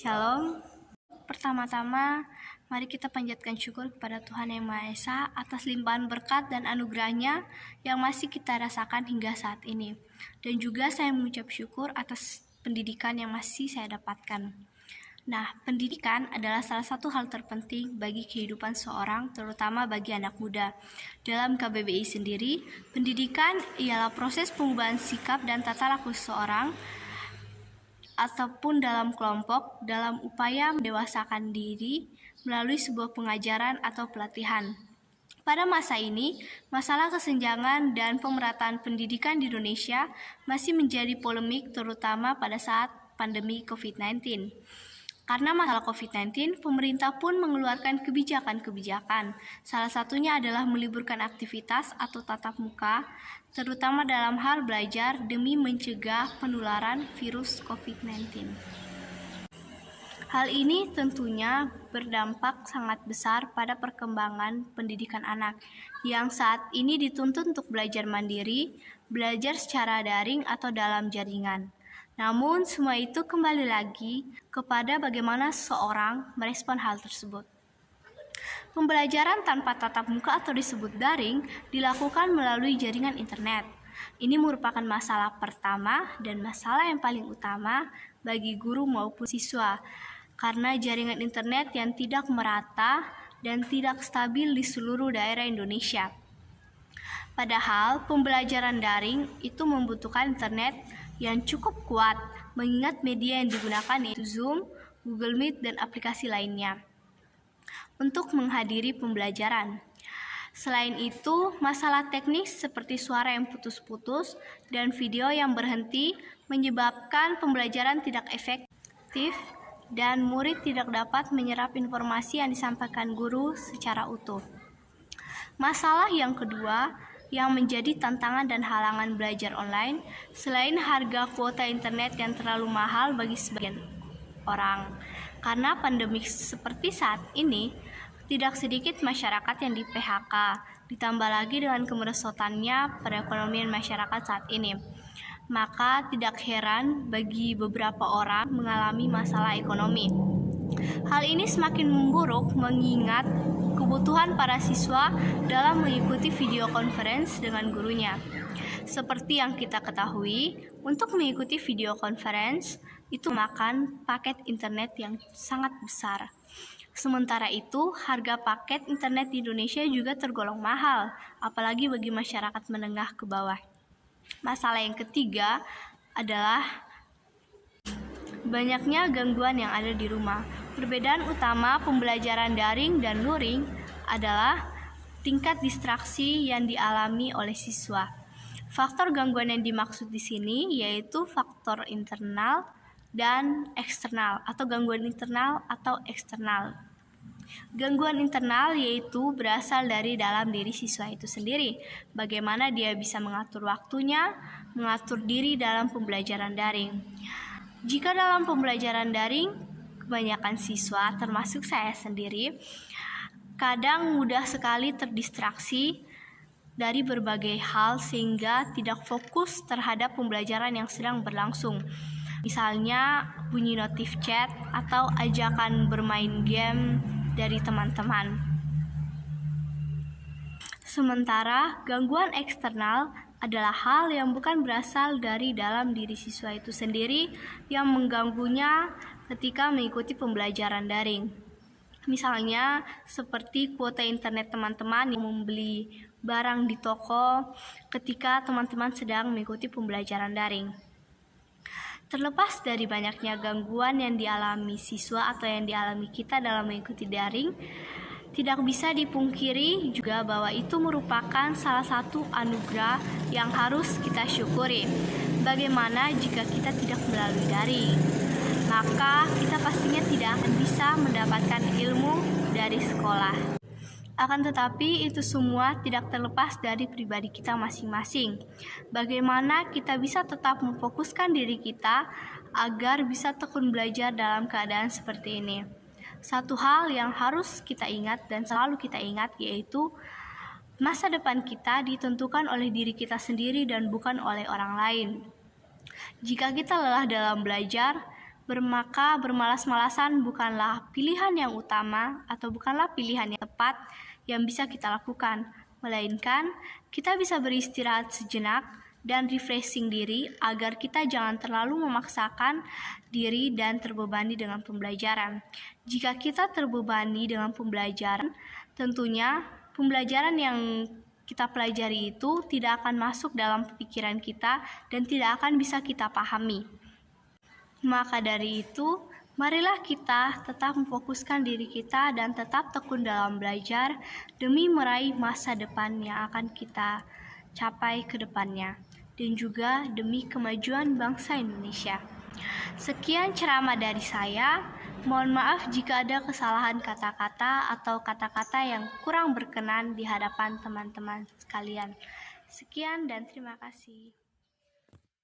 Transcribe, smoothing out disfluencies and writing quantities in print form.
Shalom. Pertama-tama, mari kita panjatkan syukur kepada Tuhan Yang Maha Esa atas limpahan berkat dan anugerah-Nya yang masih kita rasakan hingga saat ini. Dan juga saya mengucap syukur atas pendidikan yang masih saya dapatkan. Nah, pendidikan adalah salah satu hal terpenting bagi kehidupan seorang, terutama bagi anak muda. Dalam KBBI sendiri, pendidikan ialah proses pengubahan sikap dan tata laku seseorang ataupun dalam kelompok dalam upaya mendewasakan diri melalui sebuah pengajaran atau pelatihan. Pada masa ini, masalah kesenjangan dan pemerataan pendidikan di Indonesia masih menjadi polemik terutama pada saat pandemi COVID-19. Karena masalah COVID-19, pemerintah pun mengeluarkan kebijakan-kebijakan. Salah satunya adalah meliburkan aktivitas atau tatap muka, terutama dalam hal belajar demi mencegah penularan virus COVID-19. Hal ini tentunya berdampak sangat besar pada perkembangan pendidikan anak, yang saat ini dituntut untuk belajar mandiri, belajar secara daring atau dalam jaringan. Namun, semua itu kembali lagi kepada bagaimana seseorang merespon hal tersebut. Pembelajaran tanpa tatap muka atau disebut daring dilakukan melalui jaringan internet. Ini merupakan masalah pertama dan masalah yang paling utama bagi guru maupun siswa, karena jaringan internet yang tidak merata dan tidak stabil di seluruh daerah Indonesia. Padahal, pembelajaran daring itu membutuhkan internet yang cukup kuat, mengingat media yang digunakan yaitu Zoom, Google Meet, dan aplikasi lainnya untuk menghadiri pembelajaran. Selain itu, masalah teknis seperti suara yang putus-putus dan video yang berhenti menyebabkan pembelajaran tidak efektif dan murid tidak dapat menyerap informasi yang disampaikan guru secara utuh. Masalah yang kedua yang menjadi tantangan dan halangan belajar online, selain harga kuota internet yang terlalu mahal bagi sebagian orang. Karena pandemi seperti saat ini, tidak sedikit masyarakat yang di-PHK, ditambah lagi dengan kemerosotannya perekonomian masyarakat saat ini. Maka tidak heran bagi beberapa orang mengalami masalah ekonomi. Hal ini semakin memburuk mengingat kebutuhan para siswa dalam mengikuti video conference dengan gurunya. Seperti yang kita ketahui, untuk mengikuti video conference itu memakan paket internet yang sangat besar. Sementara itu, harga paket internet di Indonesia juga tergolong mahal, apalagi bagi masyarakat menengah ke bawah. Masalah yang ketiga adalah banyaknya gangguan yang ada di rumah. Perbedaan utama pembelajaran daring dan luring adalah tingkat distraksi yang dialami oleh siswa. Faktor gangguan yang dimaksud di sini yaitu faktor internal dan eksternal atau gangguan internal atau eksternal. Gangguan internal yaitu berasal dari dalam diri siswa itu sendiri. Bagaimana dia bisa mengatur waktunya, mengatur diri dalam pembelajaran daring. Jika dalam pembelajaran daring, kebanyakan siswa, termasuk saya sendiri, kadang mudah sekali terdistraksi dari berbagai hal sehingga tidak fokus terhadap pembelajaran yang sedang berlangsung. Misalnya bunyi notif chat atau ajakan bermain game dari teman-teman. Sementara gangguan eksternal adalah hal yang bukan berasal dari dalam diri siswa itu sendiri yang mengganggunya ketika mengikuti pembelajaran daring. Misalnya seperti kuota internet teman-teman yang membeli barang di toko ketika teman-teman sedang mengikuti pembelajaran daring. Terlepas dari banyaknya gangguan yang dialami siswa atau yang dialami kita dalam mengikuti daring, tidak bisa dipungkiri juga bahwa itu merupakan salah satu anugerah yang harus kita syukuri. Bagaimana jika kita tidak melalui daring? Maka kita pastinya tidak akan bisa mendapatkan ilmu dari sekolah. Akan tetapi itu semua tidak terlepas dari pribadi kita masing-masing. Bagaimana kita bisa tetap memfokuskan diri kita agar bisa tekun belajar dalam keadaan seperti ini. Satu hal yang harus kita ingat dan selalu kita ingat yaitu masa depan kita ditentukan oleh diri kita sendiri dan bukan oleh orang lain. Jika kita lelah dalam belajar, Maka bermalas-malasan bukanlah pilihan yang utama atau bukanlah pilihan yang tepat yang bisa kita lakukan, melainkan kita bisa beristirahat sejenak dan refreshing diri agar kita jangan terlalu memaksakan diri dan terbebani dengan pembelajaran. Jika kita terbebani dengan pembelajaran, tentunya pembelajaran yang kita pelajari itu tidak akan masuk dalam pikiran kita dan tidak akan bisa kita pahami. Maka dari itu, marilah kita tetap memfokuskan diri kita dan tetap tekun dalam belajar demi meraih masa depan yang akan kita capai ke depannya, dan juga demi kemajuan bangsa Indonesia. Sekian ceramah dari saya. Mohon maaf jika ada kesalahan kata-kata atau kata-kata yang kurang berkenan di hadapan teman-teman sekalian. Sekian dan terima kasih.